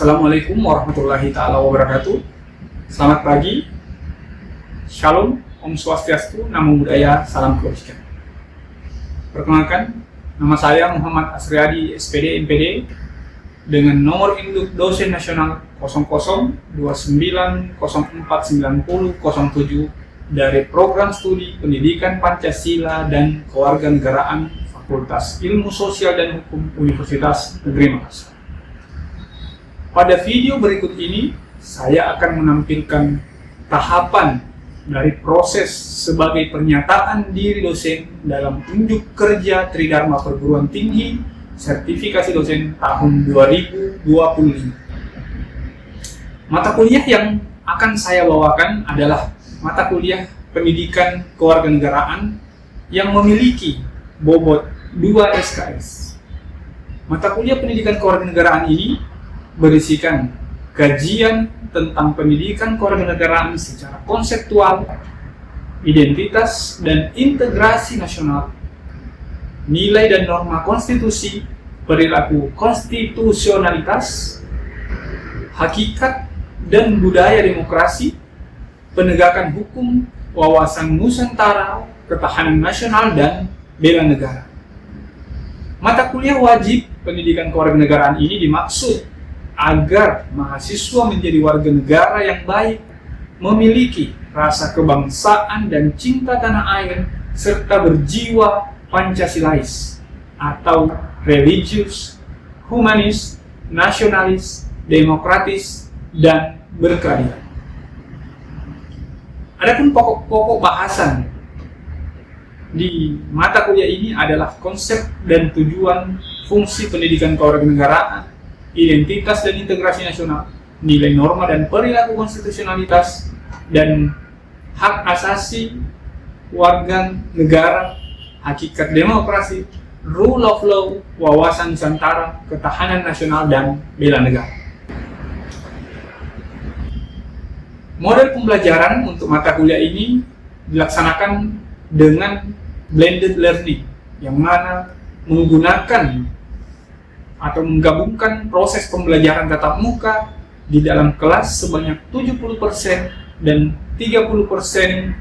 Assalamualaikum warahmatullahi ta'ala wabarakatuh. Selamat pagi, Shalom, Om Swastiastu, Namo Buddhaya, Salam Kebajikan. Perkenalkan, nama saya Muhammad Asriadi, SPD MPD, dengan nomor induk dosen nasional 0029049007 dari Program Studi Pendidikan Pancasila dan Kewarganegaraan Fakultas Ilmu Sosial dan Hukum Universitas Negeri Makassar. Pada video berikut ini, saya akan menampilkan tahapan dari proses sebagai pernyataan diri dosen dalam unjuk kerja Tridharma Perguruan Tinggi sertifikasi dosen tahun 2025. Mata kuliah yang akan saya bawakan adalah mata kuliah Pendidikan Kewarganegaraan yang memiliki bobot 2 SKS. Mata kuliah Pendidikan Kewarganegaraan ini berisikan kajian tentang pendidikan kewarganegaraan secara konseptual, identitas dan integrasi nasional, nilai dan norma konstitusi, perilaku konstitusionalitas, hakikat dan budaya demokrasi, penegakan hukum, wawasan Nusantara, ketahanan nasional, dan bela negara. Mata kuliah wajib pendidikan kewarganegaraan ini dimaksud agar mahasiswa menjadi warga negara yang baik, memiliki rasa kebangsaan dan cinta tanah air, serta berjiwa Pancasilais atau religius, humanis, nasionalis, demokratis, dan berkeadilan. Adapun pokok-pokok bahasan di mata kuliah ini adalah konsep dan tujuan fungsi pendidikan kewarganegaraan, identitas dan integrasi nasional, nilai norma dan perilaku konstitusionalitas, dan hak asasi warga negara, hakikat demokrasi, rule of law, wawasan Nusantara, ketahanan nasional, dan bela negara. Model pembelajaran untuk mata kuliah ini dilaksanakan dengan blended learning, yang mana menggunakan atau menggabungkan proses pembelajaran tatap muka di dalam kelas sebanyak 70% dan 30%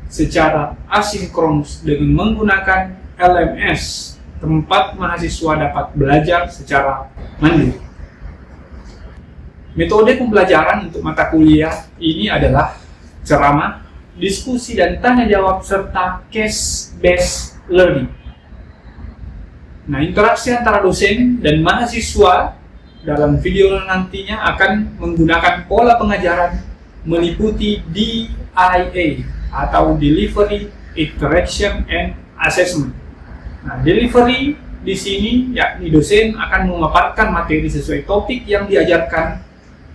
secara asinkronus dengan menggunakan LMS, tempat mahasiswa dapat belajar secara mandiri. Metode pembelajaran untuk mata kuliah ini adalah ceramah, diskusi dan tanya jawab, serta case-based learning. Nah, interaksi antara dosen dan mahasiswa dalam video nantinya akan menggunakan pola pengajaran meliputi DIA atau Delivery, Interaction, and Assessment. Nah, delivery di sini yakni dosen akan memaparkan materi sesuai topik yang diajarkan.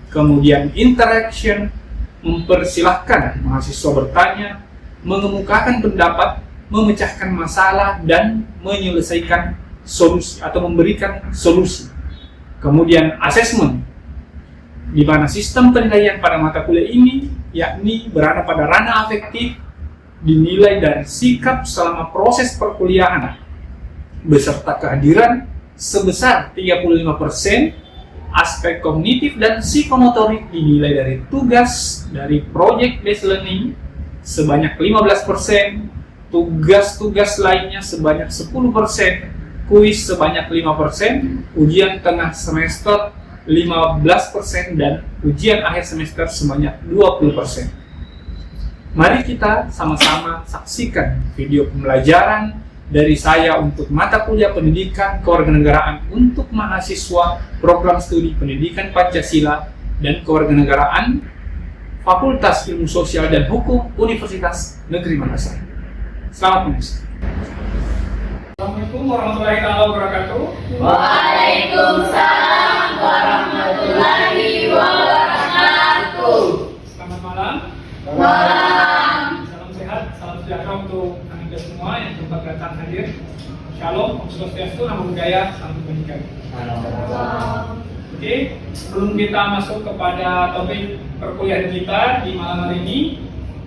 Kemudian interaction mempersilahkan mahasiswa bertanya, mengemukakan pendapat, memecahkan masalah, dan menyelesaikan solusi atau memberikan solusi. Kemudian assessment, di mana sistem penilaian pada mata kuliah ini yakni berada pada ranah afektif, dinilai dari sikap selama proses perkuliahan beserta kehadiran sebesar 35%, aspek kognitif dan psikomotorik dinilai dari tugas dari project based learning sebanyak 15%, tugas-tugas lainnya sebanyak 10%, kuis sebanyak 5%, ujian tengah semester 15%, dan ujian akhir semester sebanyak 20%. Mari kita sama-sama saksikan video pembelajaran dari saya untuk mata kuliah Pendidikan Kewarganegaraan untuk mahasiswa Program Studi Pendidikan Pancasila dan Kewarganegaraan Fakultas Ilmu Sosial dan Hukum Universitas Negeri Makassar. Selamat menyaksikan. Assalamualaikum warahmatullahi wabarakatuh. Waalaikumsalam warahmatullahi wabarakatuh. Selamat malam. Malam. Salam sehat, salam sejahtera untuk anda semua yang tempat datang hadir. Shalom, Om Swastiastu, Namo Buddhaya, Salam Kebajikan. Oke, sebelum kita masuk kepada topik perkuliahan kita di malam hari ini,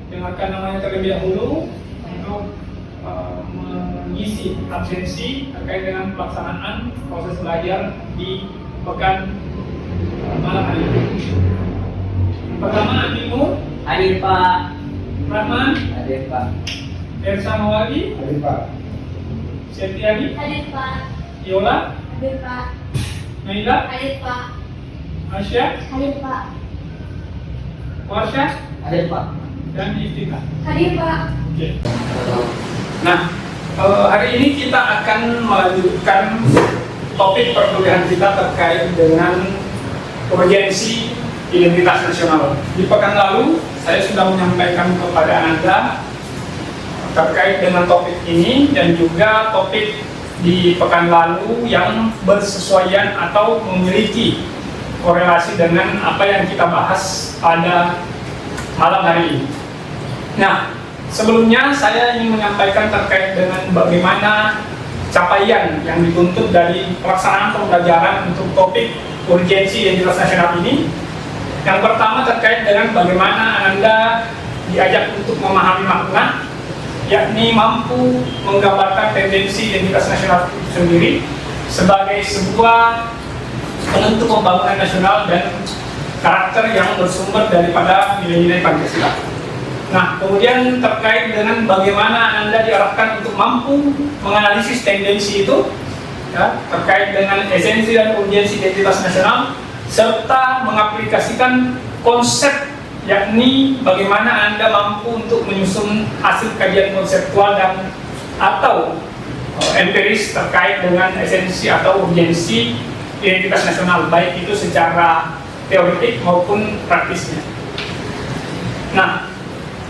dengarkan namanya terlebih dahulu untuk mengisi absensi terkait dengan pelaksanaan proses belajar di pekan malam hari ini. Yang pertama Animu, Hadir Pak. Rahman, Hadir Pak. Ersa Mawali, Hadir Pak. Setiadi, Hadir Pak. Yola, Hadir Pak. Naila, Hadir Pak. Asya, Hadir Pak. Warsya, Hadir Pak. dan Iftika. Hadir Pak. Oke. Nah, hari ini kita akan melanjutkan topik perkuliahan kita terkait dengan urgensi identitas nasional. Di pekan lalu, saya sudah menyampaikan kepada Anda terkait dengan topik ini dan juga topik di pekan lalu yang bersesuaian atau memiliki korelasi dengan apa yang kita bahas pada malam hari ini. Nah, sebelumnya saya ingin menyampaikan terkait dengan bagaimana capaian yang dituntut dari pelaksanaan pembelajaran untuk topik urgensi identitas nasional ini. Yang pertama terkait dengan bagaimana Anda diajak untuk memahami makna, yakni mampu menggambarkan tendensi identitas nasional itu sendiri sebagai sebuah penentu pembangunan nasional dan karakter yang bersumber daripada nilai-nilai Pancasila. Nah, kemudian terkait dengan bagaimana Anda diarahkan untuk mampu menganalisis tendensi itu, ya, terkait dengan esensi dan urgensi identitas nasional, serta mengaplikasikan konsep, yakni bagaimana Anda mampu untuk menyusun hasil kajian konseptual dan atau empiris terkait dengan esensi atau urgensi identitas nasional, baik itu secara teoretik maupun praktisnya. Nah,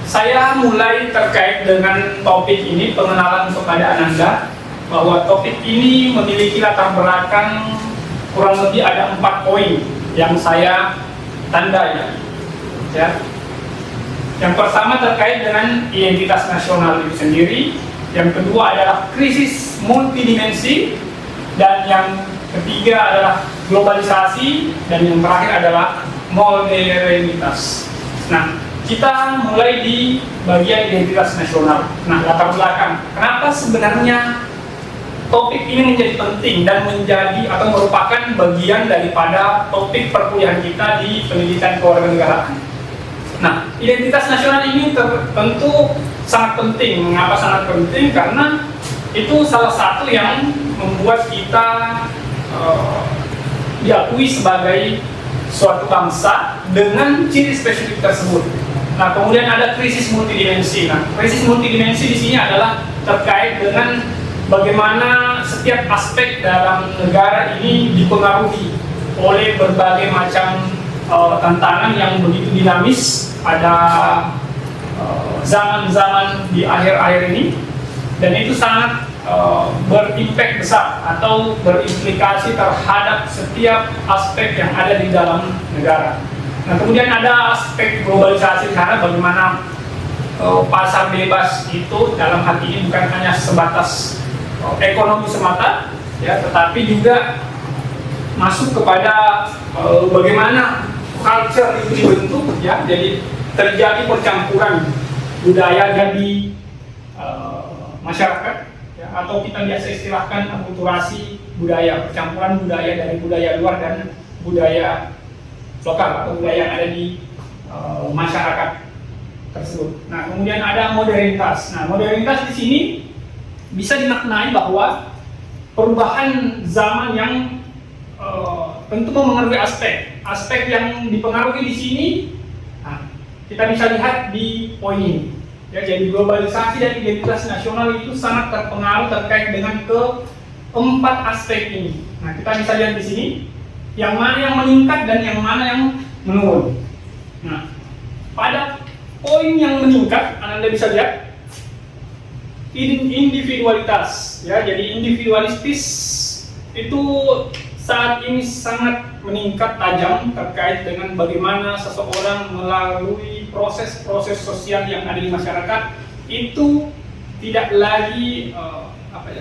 saya mulai terkait dengan topik ini, pengenalan kepada Anda, bahwa topik ini memiliki latar belakang kurang lebih ada 4 poin yang saya tandai. Ya. Yang pertama terkait dengan identitas nasional itu sendiri, yang kedua adalah krisis multidimensi, dan yang ketiga adalah globalisasi, dan yang terakhir adalah modernitas. Nah, kita mulai di bagian identitas nasional. Nah, latar belakang. Kenapa sebenarnya topik ini menjadi penting dan menjadi atau merupakan bagian daripada topik perkuliahan kita di pendidikan kewarganegaraan. Nah, identitas nasional ini tentu sangat penting. Mengapa sangat penting? Karena itu salah satu yang membuat kita diakui sebagai suatu bangsa dengan ciri spesifik tersebut. Nah, kemudian ada krisis multidimensi. Nah, krisis multidimensi di sini adalah terkait dengan bagaimana setiap aspek dalam negara ini dipengaruhi oleh berbagai macam tantangan yang begitu dinamis pada zaman-zaman di akhir-akhir ini, dan itu sangat berimpact besar atau berimplikasi terhadap setiap aspek yang ada di dalam negara. Nah, kemudian ada aspek globalisasi, karena bagaimana pasar bebas itu dalam hal ini bukan hanya sebatas ekonomi semata, ya, tetapi juga masuk kepada bagaimana culture itu dibentuk, ya. Jadi terjadi percampuran budaya dari masyarakat, ya, atau kita biasa istilahkan akulturasi budaya, percampuran budaya dari budaya luar dan budaya lokal atau budaya yang ada di masyarakat tersebut. Nah, kemudian ada modernitas. Nah, modernitas di sini bisa dimaknai bahwa perubahan zaman yang tentu mempengaruhi aspek yang dipengaruhi di sini. Nah, kita bisa lihat di poin ini. Ya, jadi globalisasi dan identitas nasional itu sangat terpengaruh terkait dengan keempat aspek ini. Nah, kita bisa lihat di sini yang mana yang meningkat dan yang mana yang menurun. Nah, pada poin yang meningkat, Anda bisa lihat individualitas, ya. Jadi individualistis itu saat ini sangat meningkat tajam terkait dengan bagaimana seseorang melalui proses-proses sosial yang ada di masyarakat itu tidak lagi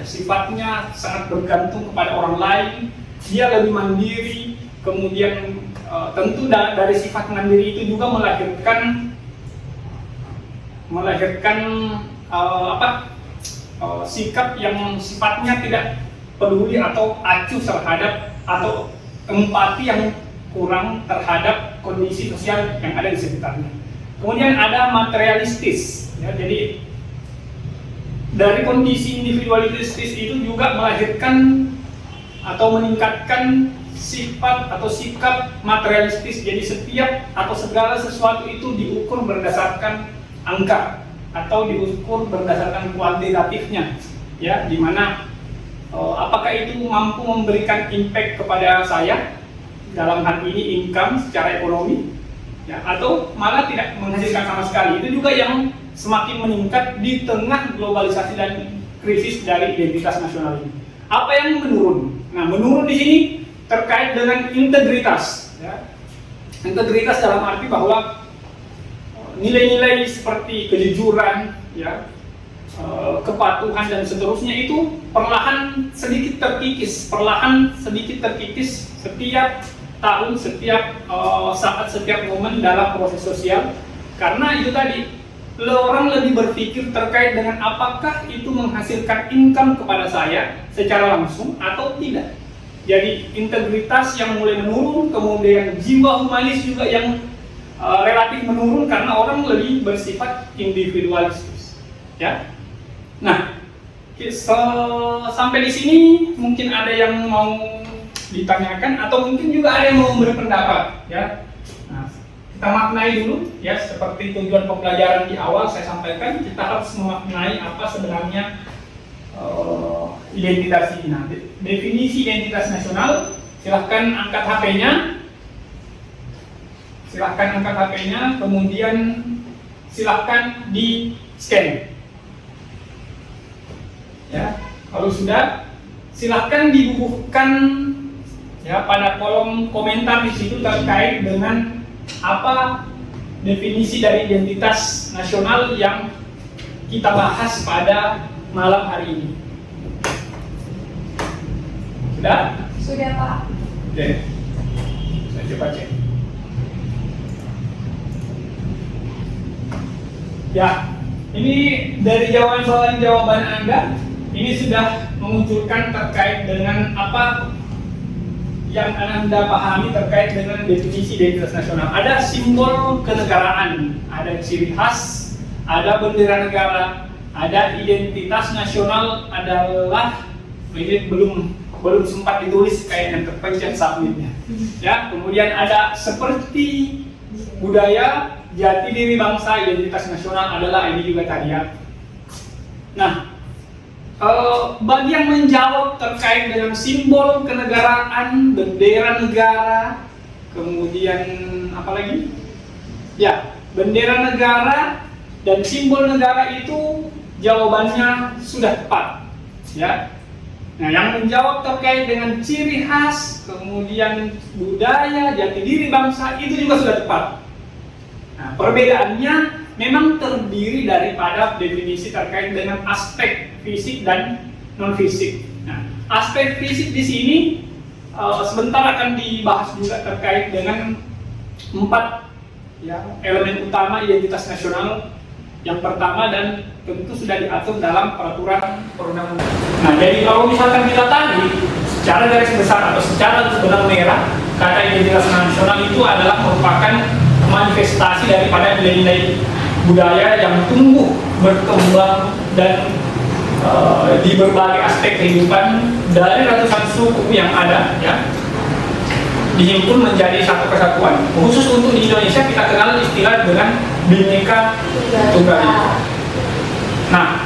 sifatnya sangat bergantung kepada orang lain. Dia lebih mandiri, kemudian tentu dari sifat mandiri itu juga melahirkan sikap yang sifatnya tidak peduli atau acuh terhadap atau empati yang kurang terhadap kondisi sosial yang ada di sekitarnya. Kemudian ada materialistis, ya, jadi dari kondisi individualistis itu juga melahirkan atau meningkatkan sifat atau sikap materialistis. Jadi setiap atau segala sesuatu itu diukur berdasarkan angka atau diukur berdasarkan kuantitatifnya, ya, dimana apakah itu mampu memberikan impact kepada saya dalam hal ini income secara ekonomi, ya, atau malah tidak menghasilkan sama sekali. Itu juga yang semakin meningkat di tengah globalisasi dan krisis dari identitas nasional ini. Apa yang menurun? Nah, menurun di sini terkait dengan integritas, ya. Integritas dalam arti bahwa nilai-nilai seperti kejujuran, ya, kepatuhan dan seterusnya itu perlahan sedikit terkikis setiap tahun, setiap saat, setiap momen dalam proses sosial. Karena itu tadi, orang lebih berpikir terkait dengan apakah itu menghasilkan income kepada saya secara langsung atau tidak. Jadi integritas yang mulai menurun, kemudian jiwa humanis juga yang relatif menurun karena orang lebih bersifat individualistis, ya. Nah, sampai di sini mungkin ada yang mau ditanyakan atau mungkin juga ada yang mau memberi pendapat, ya. Nah, kita maknai dulu, ya, seperti tujuan pembelajaran di awal saya sampaikan, kita harus memaknai apa sebenarnya identitas ini. Nah, definisi identitas nasional, silahkan angkat HP-nya, kemudian silahkan di scan. Ya, kalau sudah, silahkan dibubuhkan, ya, pada kolom komentar di situ terkait dengan apa definisi dari identitas nasional yang kita bahas pada malam hari ini. Sudah? Sudah, Pak. Oke. Saya coba cek. Ya, ini dari jawaban Anda, ini sudah memunculkan terkait dengan apa yang Anda pahami terkait dengan definisi identitas nasional. Ada simbol kenegaraan, ada ciri khas, ada bendera negara, ada identitas nasional adalah, ini belum sempat ditulis kayaknya, terpencet submitnya. Ya, kemudian ada seperti budaya, jati diri bangsa, identitas nasional adalah ini juga tadi, ya. Nah, bagi yang menjawab terkait dengan simbol kenegaraan, bendera negara, kemudian apa lagi? Ya, bendera negara dan simbol negara itu jawabannya sudah tepat, ya. Nah, yang menjawab terkait dengan ciri khas, kemudian budaya, jati diri bangsa itu juga sudah tepat. Nah, perbedaannya memang terdiri daripada definisi terkait dengan aspek fisik dan non fisik. Nah, aspek fisik di sini sebentar akan dibahas juga terkait dengan 4, ya, elemen utama identitas nasional. Yang pertama dan tentu sudah diatur dalam peraturan perundang-undangan. Nah, jadi kalau misalkan kita tadi secara garis besar atau secara benang merah, kata identitas nasional itu adalah merupakan manifestasi daripada nilai-nilai budaya yang tumbuh, berkembang dan di berbagai aspek kehidupan dari ratusan suku yang ada, ya, dihimpun menjadi satu kesatuan. Khusus untuk di Indonesia kita kenal istilah dengan Bhinneka Tunggal Ika. Nah,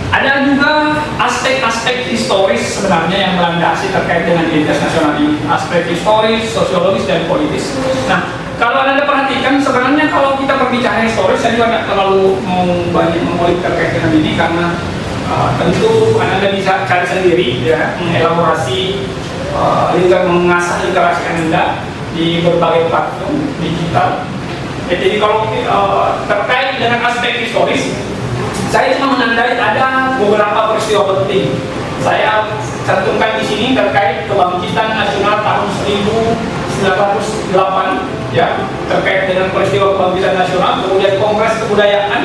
ada juga aspek-aspek historis sebenarnya yang melandasi terkait dengan identitas nasional ini, aspek historis, sosiologis dan politis. Nah, kalau Anda perhatikan sebenarnya kalau kita berbicara historis, saya juga tidak terlalu mau banyak mengulik terkait dengan ini karena tentu Anda bisa cari sendiri, ya, mengelaborasi, mengasah literasi Anda di berbagai platform digital. Jadi kalau terkait dengan aspek historis, saya cuma menandai ada beberapa peristiwa penting. Saya cantumkan di sini terkait kebangkitan nasional tahun 1908, ya, terkait dengan peristiwa kebangkitan nasional, kemudian Kongres Kebudayaan,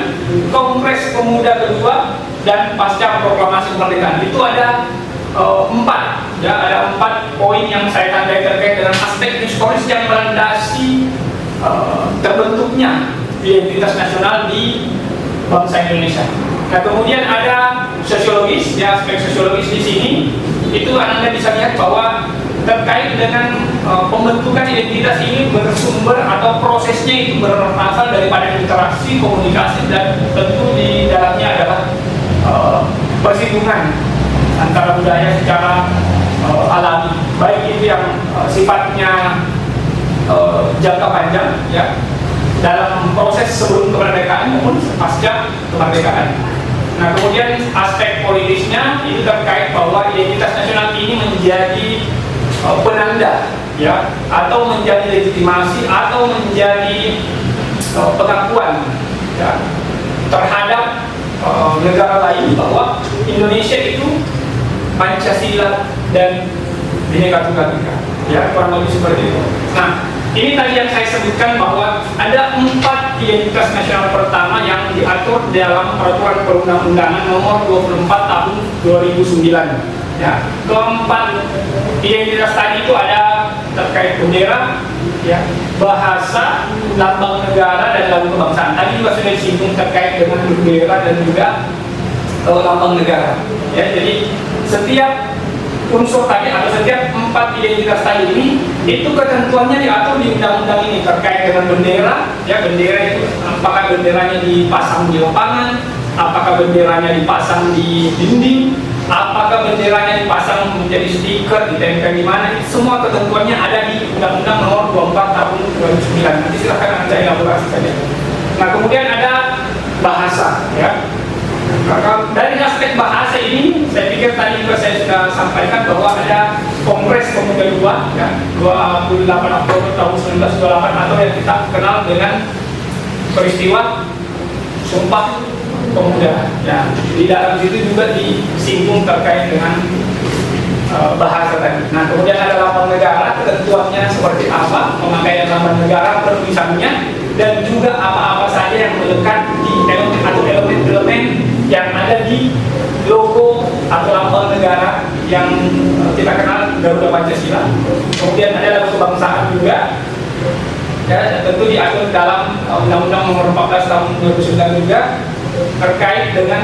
Kongres Pemuda kedua, dan pasca proklamasi kemerdekaan. Itu ada 4 Ya, ada 4 poin yang saya tandai terkait dengan aspek historis yang melandasi terbentuknya identitas nasional di bangsa Indonesia. Nah, kemudian ada sosiologis, ya, aspek sosiologis di sini itu Anda bisa lihat bahwa terkait dengan pembentukan identitas ini bersumber atau prosesnya itu berasal daripada interaksi, komunikasi, dan tentu di dalamnya adalah persinggungan antara budaya secara alami, baik itu yang sifatnya jangka panjang, ya, dalam proses sebelum kemerdekaan maupun pasca kemerdekaan. Nah, kemudian aspek politisnya itu terkait bahwa identitas nasional ini menjadi penanda, ya, atau menjadi legitimasi atau menjadi pengakuan, ya, terhadap negara lain bahwa Indonesia itu Pancasila dan Bhinneka Tunggal Ika, ya, kurang lebih seperti itu. Nah, ini tadi yang saya sebutkan bahwa ada 4 identitas nasional pertama yang diatur dalam Peraturan Perundang-undangan Nomor 24 Tahun 2009. Ya, keempat identitas tadi itu ada terkait bendera, ya, bahasa, lambang negara, dan lambang kebangsaan. Tadi juga sudah disinggung terkait dengan bendera dan juga lambang negara. Ya, jadi setiap unsur tadi atau setiap 4 identitas tadi ini itu ketentuannya diatur di undang-undang ini terkait dengan bendera, ya, bendera itu apakah benderanya dipasang di lapangan, apakah benderanya dipasang di dinding, apakah benderanya dipasang menjadi stiker, ditempel di mana, semua ketentuannya ada di Undang-Undang Nomor 24 Tahun 2009. Nanti silahkan Anda elaborasi saja. Nah, kemudian ada bahasa, ya. Nah, dari aspek bahasa ini, saya pikir tadi juga saya sudah sampaikan bahwa ada Kongres Pemuda II, ya, 28 Oktober tahun 1928 atau yang kita kenal dengan peristiwa Sumpah Pemuda. Ya, di dalam situ juga disinggung terkait dengan bahasa tadi. Nah, kemudian ada lambang negara, ketentuannya seperti apa, pemakaian lambang negara, penulisannya, dan juga apa-apa saja yang melekat di elemen atau elemen-elemen yang ada di logo atau lambang negara yang kita kenal Garuda Pancasila. Kemudian ada logo kebangsaan juga, ya, tentu diatur dalam Undang-Undang Nomor 14 Tahun 2009 juga terkait dengan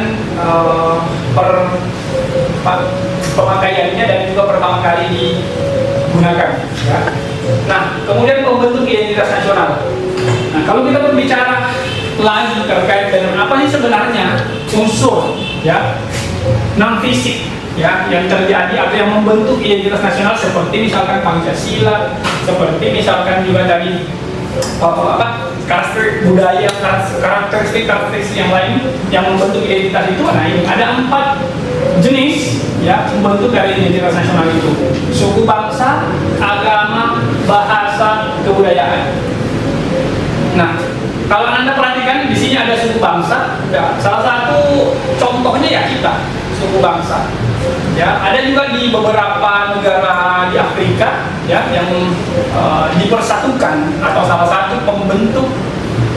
pemakaiannya dan juga pertama kali digunakan, ya. Nah, kemudian pembentuk identitas nasional. Nah, kalau kita berbicara lagi terkait dengan apa sih sebenarnya unsur, ya, non fisik, ya, yang terjadi atau yang membentuk identitas nasional seperti misalkan Pancasila, seperti misalkan juga tadi karakteristik budaya, karakteristik yang lain yang membentuk identitas itu. Nah, ini ada 4 jenis, ya, membentuk dari identitas nasional itu: suku bangsa, agama, bahasa, kebudayaan. Nah, kalau Anda perhatikan di sini ada suku bangsa, ya, salah satu contohnya ya kita, suku bangsa. Ya, ada juga di beberapa negara di Afrika, ya, yang dipersatukan atau salah satu pembentuk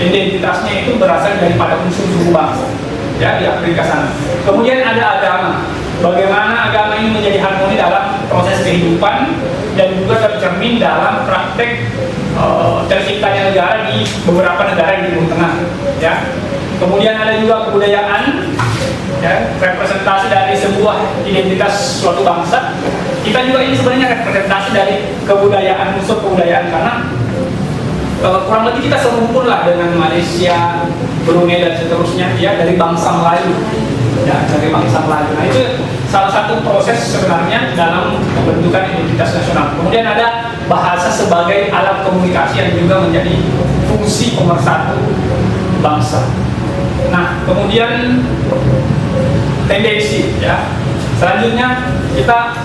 identitasnya itu berasal daripada unsur suku bangsa, ya, di Afrika sana. Kemudian ada agama. Bagaimana agama ini menjadi harmoni dalam proses kehidupan dan juga tercermin dalam praktek terciptanya negara di beberapa negara di Timur Tengah, ya. Kemudian ada juga kebudayaan, ya, representasi dari sebuah identitas suatu bangsa. Kita juga ini sebenarnya representasi dari kebudayaan, unsur kebudayaan, karena kurang lebih kita serumpun lah dengan Malaysia, Brunei dan seterusnya, ya, dari bangsa Melayu, ya, dari bangsa Melayu. Nah, itu salah satu proses sebenarnya dalam pembentukan identitas nasional. Kemudian ada bahasa sebagai alat komunikasi yang juga menjadi fungsi pemersatu bangsa. Nah, kemudian tendensi, ya. Selanjutnya kita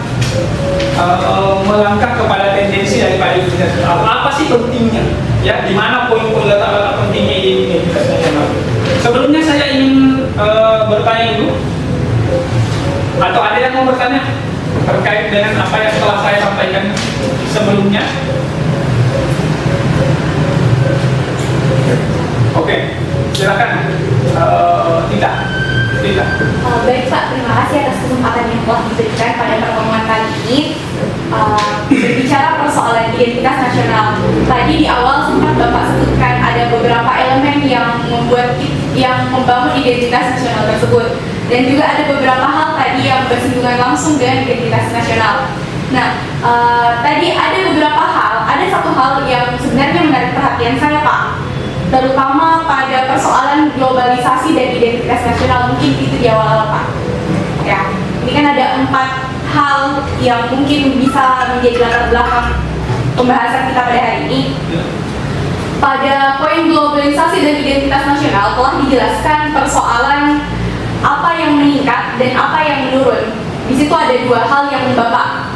melangkah kepada tendensi daripada identitas nasional. Apa sih pentingnya? Ya, di mana poin-poin letak pentingnya identitas nasional? Sebelumnya saya ingin bertanya dulu, atau ada yang mau bertanya terkait dengan apa yang telah saya sampaikan sebelumnya? Oke, silakan. Tidak. Baik Pak, terima kasih atas kesempatan yang telah diberikan pada pertemuan kali ini. berbicara persoalan identitas nasional. Tadi di awal sempat Bapak sebutkan ada beberapa elemen yang membangun identitas nasional tersebut, dan juga ada beberapa hal tadi yang bersinggungan langsung dengan identitas nasional. Nah, tadi ada beberapa hal, ada satu hal yang sebenarnya menarik perhatian saya, Pak, terutama pada persoalan globalisasi dan identitas nasional. Mungkin itu di awal, Pak. Ya, ini kan ada 4 hal yang mungkin bisa menjadi latar belakang pembahasan kita pada hari ini. Pada poin globalisasi dan identitas nasional telah dijelaskan persoalan apa yang meningkat dan apa yang menurun. Di situ ada 2 hal yang Bapak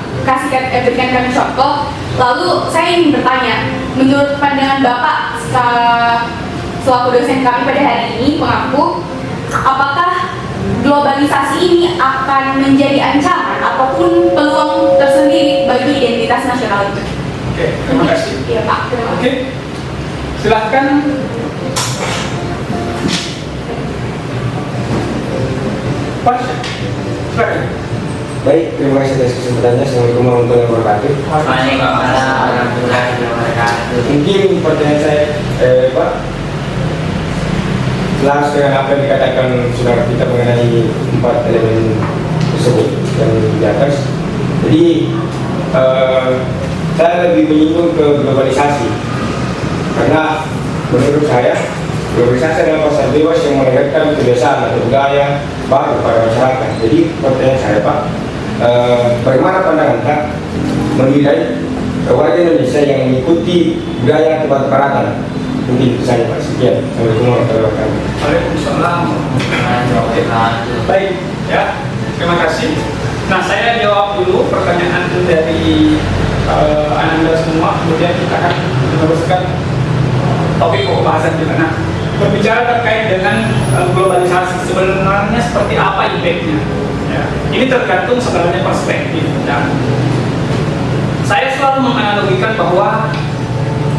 berikan kami contoh. Lalu saya ingin bertanya, menurut pandangan Bapak selaku dosen kami pada hari ini mengaku, apakah globalisasi ini akan menjadi ancaman ataupun peluang tersendiri bagi identitas nasional itu? Oke, terima kasih. Iya, Pak. Oke, silahkan. Pak, silakan. Baik, terima kasih atas kesempatannya. Assalamualaikum warahmatullahi wabarakatuh. Waalaikumsalam warahmatullahi wabarakatuh. Mungkin pertanyaan saya, Pak, selaras dengan apa yang dikatakan saudara kita mengenai 4 elemen tersebut yang di atas. Jadi, saya lebih menyinggung ke globalisasi, karena menurut saya globalisasi adalah pasar bebas yang melahirkan kebiasaan atau budaya baru pada masyarakat. Jadi, pertanyaan saya, Pak, bagaimana pandangan Pak menilai warga Indonesia yang mengikuti budaya tempat peratan? Mungkin itu saja, Pak. Sekian. Assalamualaikum warahmatullahi wabarakatuh. Waalaikumsalam. Baik, ya, terima kasih. Nah, saya jawab dulu pertanyaan dari Anda semua, kemudian kita akan meneruskan topik pembahasan kita. Nah, berbicara terkait dengan globalisasi, sebenarnya seperti apa impact-nya? Ya, ini tergantung sebenarnya perspektif. Ya. Saya selalu menganalogikan bahwa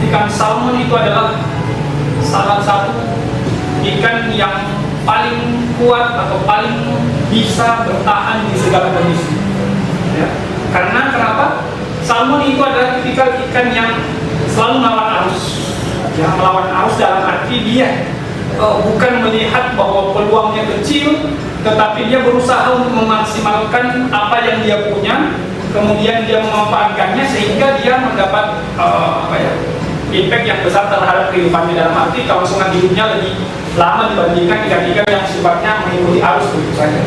ikan salmon itu adalah salah satu ikan yang paling kuat atau paling bisa bertahan di segala kondisi. Ya. Karena kenapa? Salmon itu adalah tipikal ikan yang selalu melawan arus. Ya, melawan arus dalam arti dia bukan melihat bahwa peluangnya kecil, tetapi dia berusaha untuk memaksimalkan apa yang dia punya, kemudian dia memanfaatkannya sehingga dia mendapat impact yang besar terhadap kehidupannya, dalam arti kelangsungan hidupnya lebih lama dibandingkan ikan-ikan yang sifatnya mengikuti arus begitu saja.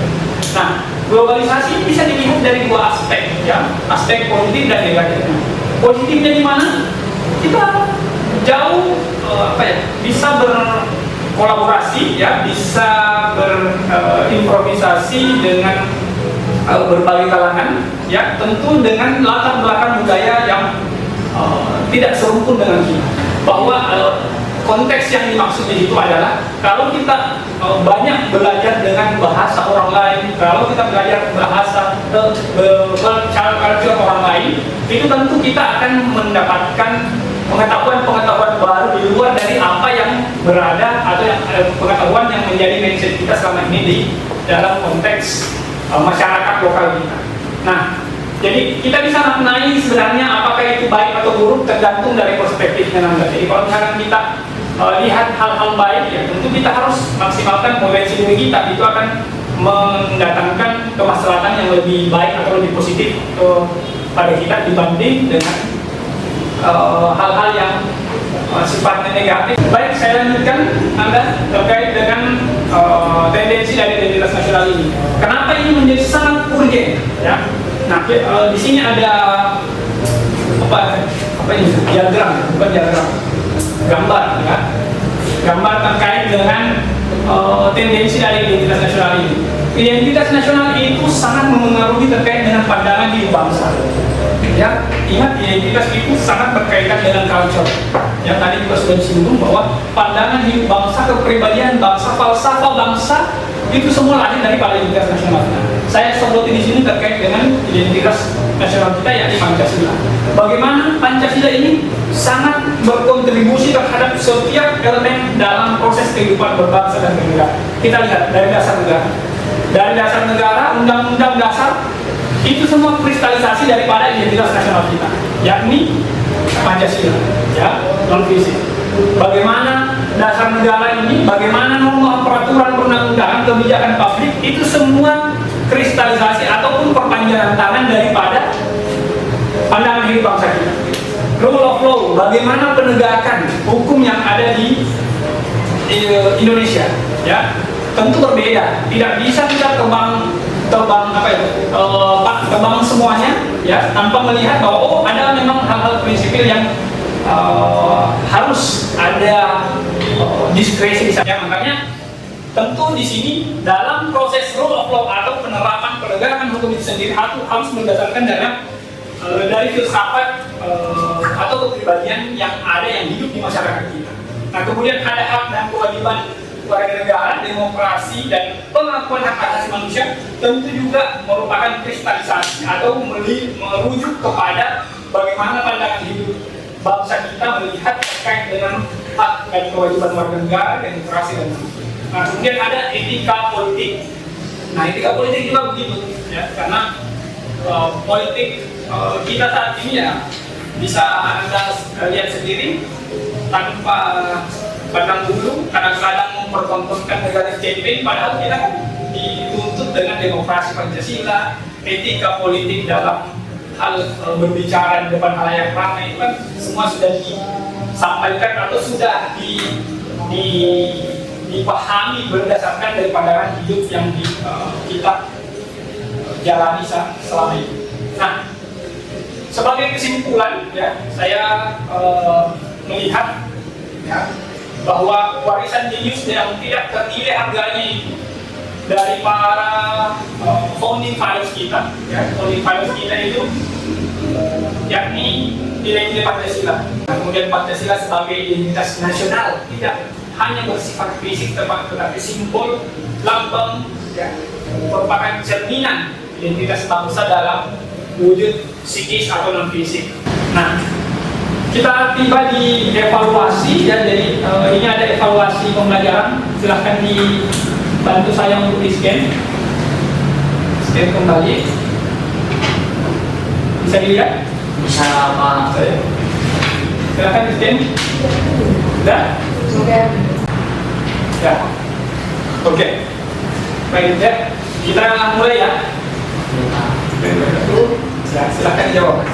Nah, globalisasi bisa dilihat dari 2 aspek, ya, aspek positif dan negatifnya. Positifnya di mana? Kita jauh bisa berkolaborasi, ya, bisa berimprovisasi dengan berbagai kalangan, ya, tentu dengan latar belakang budaya yang tidak serukun dengan kita. Bahwa konteks yang dimaksud di situ adalah kalau kita banyak belajar dengan bahasa orang lain, kalau kita belajar bahasa culture orang lain, itu tentu kita akan mendapatkan pengetahuan-pengetahuan baru di luar dari apa yang berada atau pengetahuan yang menjadi mindset kita selama ini di dalam konteks masyarakat lokal kita. Nah, jadi kita bisa maknai sebenarnya apakah itu baik atau buruk tergantung dari perspektifnya Anda. Jadi kalau misalkan kita lihat hal-hal baik, ya tentu kita harus maksimalkan potensi diri kita. Itu akan mendatangkan kemaslahatan yang lebih baik atau lebih positif pada kita dibanding dengan hal-hal yang sifatnya negatif. Baik, saya lanjutkan Anda terkait dengan tendensi dari identitas nasional ini. Kenapa ini menjadi sangat urgen? Ya. Nah, di sini ada apa ini? Diagram, bukan diagram. Gambar, ya. Gambar terkait dengan tendensi dari identitas nasional ini. Identitas nasional itu sangat memengaruhi terkait dengan pandangan hidup bangsa. Ya, ingat identitas itu sangat berkaitan dengan culture. Yang tadi juga sudah disinggung bahwa pandangan hidup bangsa, kepribadian bangsa, falsafah bangsa itu semua lahir dari identitas nasional. Saya soroti di sini terkait dengan identitas nasional kita, yakni Pancasila. Bagaimana Pancasila ini sangat berkontribusi terhadap setiap elemen dalam proses kehidupan berbangsa dan bernegara. Kita lihat dari dasar negara. Dari dasar negara, undang-undang dasar Itu semua kristalisasi daripada identitas nasional kita, yakni Pancasila, ya, non fisik. Bagaimana dasar negara ini, bagaimana norma peraturan perundang-undangan, kebijakan publik, itu semua kristalisasi ataupun perpanjangan tangan daripada pandangan hidup bangsa kita. Rule of law, bagaimana penegakan hukum yang ada di Indonesia, ya, tentu berbeda. Tidak bisa kita tebang semuanya, ya, tanpa melihat bahwa oh ada memang hal-hal prinsipil yang harus ada diskresi di sana. Makanya tentu di sini dalam proses rule of law atau penerapan penegakan hukum itu sendiri harus berdasarkan dari filsafat atau kepribadian yang ada yang hidup di masyarakat kita. Nah, kemudian ada hak dan kewajiban warga negara, demokrasi, dan pengakuan hak asasi manusia tentu juga merupakan kristalisasi atau merujuk kepada bagaimana pandangan hidup bangsa kita melihat terkait dengan hak dan kewajiban warga negara, demokrasi, dan nah, kemudian ada etika politik. Nah, etika politik juga begitu, ya, karena politik kita saat ini ya bisa Anda lihat sendiri tanpa pandang bulu, kadang-kadang mempertontonkan negatif campaign, padahal kita kan dituntut dengan demokrasi Pancasila, etika politik dalam hal berbicara di depan halayak ramai itu kan semua sudah disampaikan atau sudah dipahami berdasarkan dari pandangan hidup yang kita jalani selama ini. Nah, sebagai kesimpulan, ya, saya melihat, ya, bahwa warisan jenius yang tidak ternilai harganya itu dari para founding fathers kita, ya, founding fathers kita itu yakni nilai-nilai Pancasila. Kemudian Pancasila sebagai identitas nasional tidak hanya bersifat fisik tetapi simbol, lambang, ya, merupakan cerminan identitas bangsa dalam wujud psikis atau non fisik. Nah, kita tiba di evaluasi, ya, jadi ini ada evaluasi pembelajaran. Silahkan dibantu saya untuk di scan kembali. Bisa dilihat? Bisa apa? Silahkan di scan. Sudah? Ya. Oke. Baik, ya. Kita mulai, ya. Silahkan dijawab.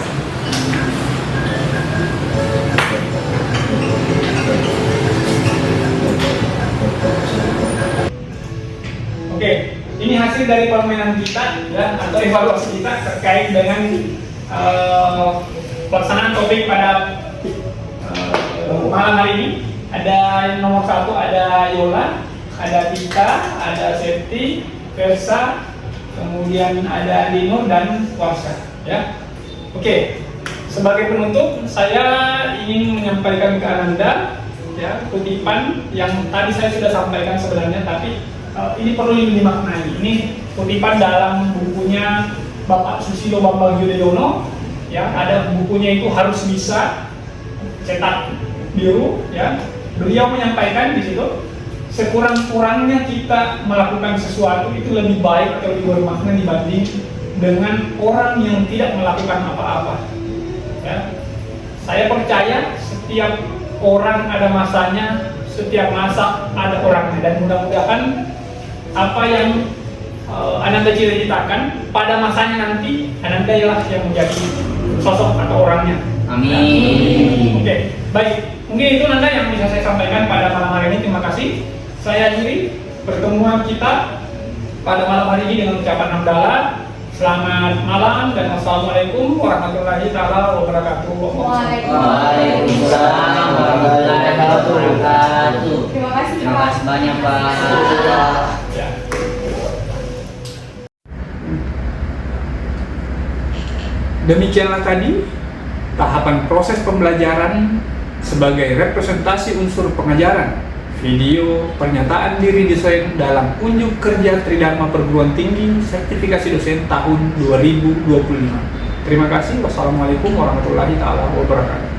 Oke, ini hasil dari permainan kita, ya, atau evaluasi kita terkait dengan pelaksanaan topik pada malam hari ini. Ada nomor 1 ada Yola, ada Tika, ada Septi, Versa, kemudian ada Dino dan Warsa, ya. Oke, sebagai penutup saya ingin menyampaikan ke Anda, ya, kutipan yang tadi saya sudah sampaikan sebenarnya, tapi ini perlu dimaknai. Ini kutipan dalam bukunya Bapak Susilo Bambang Yudhoyono, ya, ada bukunya itu Harus Bisa, cetak biru, ya. Beliau menyampaikan di situ, sekurang-kurangnya kita melakukan sesuatu itu lebih baik atau lebih bermakna dibanding dengan orang yang tidak melakukan apa-apa, ya. Saya percaya setiap orang ada masanya, setiap masa ada orangnya, dan mudah-mudahan apa yang Ananda cita-citakan pada masanya nanti Ananda ialah yang menjadi sosok atau orangnya. Amin. Oke, baik. Mungkin itu Nanda yang bisa saya sampaikan pada malam hari ini. Terima kasih. Saya akhiri pertemuan kita pada malam hari ini dengan ucapan hamdalah. Selamat malam dan wassalamualaikum warahmatullahi wabarakatuh. Waalaikumsalam warahmatullahi wabarakatuh. Terima kasih, Terima Pak. kasih banyak, Pak. Ya. Demikianlah tadi tahapan proses pembelajaran sebagai representasi unsur pengajaran, video, pernyataan diri dosen dalam unjuk kerja Tridharma Perguruan Tinggi sertifikasi dosen tahun 2025. Terima kasih. Wassalamualaikum warahmatullahi wabarakatuh.